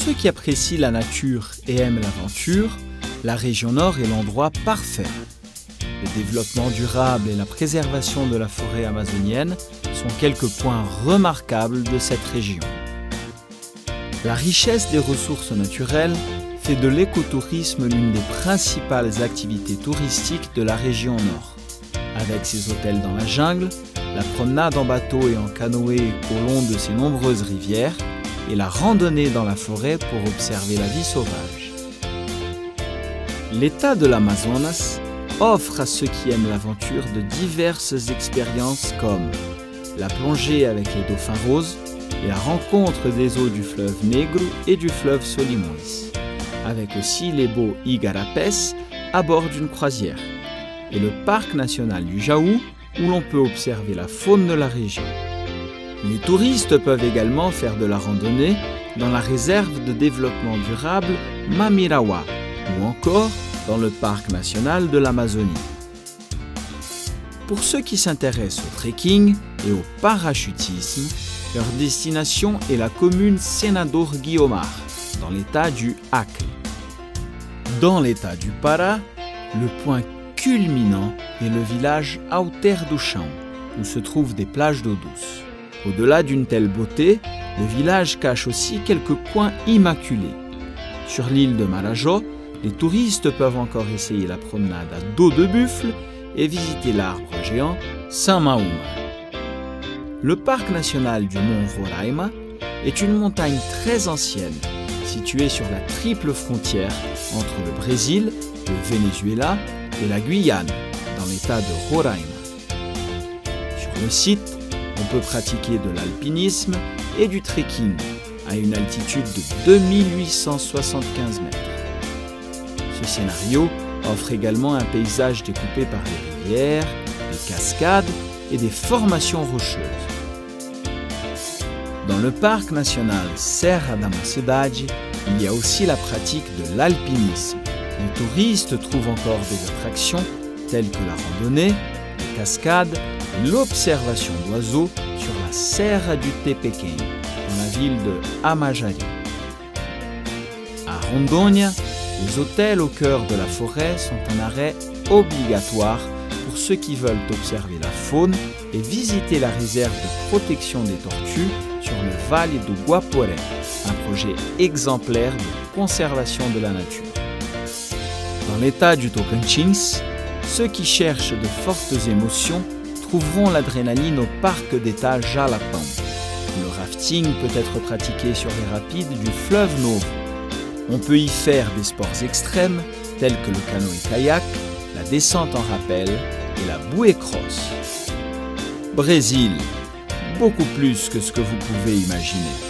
ceux qui apprécient la nature et aiment l'aventure, la région nord est l'endroit parfait. Le développement durable et la préservation de la forêt amazonienne sont quelques points remarquables de cette région. La richesse des ressources naturelles fait de l'écotourisme l'une des principales activités touristiques de la région nord. Avec ses hôtels dans la jungle, la promenade en bateau et en canoë au long de ses nombreuses rivières et la randonnée dans la forêt pour observer la vie sauvage. L'État de l'Amazonas offre à ceux qui aiment l'aventure de diverses expériences comme la plongée avec les dauphins roses et la rencontre des eaux du fleuve Negro et du fleuve Solimões, avec aussi les beaux igarapés à bord d'une croisière, et le parc national du Jaú où l'on peut observer la faune de la région. Les touristes peuvent également faire de la randonnée dans la réserve de développement durable Mamirawa ou encore dans le parc national de l'Amazonie. Pour ceux qui s'intéressent au trekking et au parachutisme, leur destination est la commune Senador Guiomar, dans l'état du Acre. Dans l'état du Pará, le point culminant est le village Alter do Chão, où se trouvent des plages d'eau douce. Au-delà d'une telle beauté, le village cache aussi quelques coins immaculés. Sur l'île de Marajó, les touristes peuvent encore essayer la promenade à dos de buffle et visiter l'arbre géant Samaúma. Le parc national du mont Roraima est une montagne très ancienne, située sur la triple frontière entre le Brésil, le Venezuela et la Guyane, dans l'état de Roraima. Sur le site, on peut pratiquer de l'alpinisme et du trekking à une altitude de 2875 mètres. Ce scénario offre également un paysage découpé par des rivières, des cascades et des formations rocheuses. Dans le parc national Serra da Mocidade, il y a aussi la pratique de l'alpinisme. Les touristes trouvent encore des attractions telles que la randonnée, les cascades et l'observation d'oiseaux sur la Serra du Tepequém, dans la ville de Amajari. À Rondônia, les hôtels au cœur de la forêt sont un arrêt obligatoire pour ceux qui veulent observer la faune et visiter la réserve de protection des tortues sur le Vale do Guaporé, un projet exemplaire de conservation de la nature. Dans l'état du Tocantins, ceux qui cherchent de fortes émotions trouveront l'adrénaline au parc d'État Jalapão. Le rafting peut être pratiqué sur les rapides du fleuve Novo. On peut y faire des sports extrêmes tels que le canoë-kayak, la descente en rappel et la bouée cross. Brésil, beaucoup plus que ce que vous pouvez imaginer.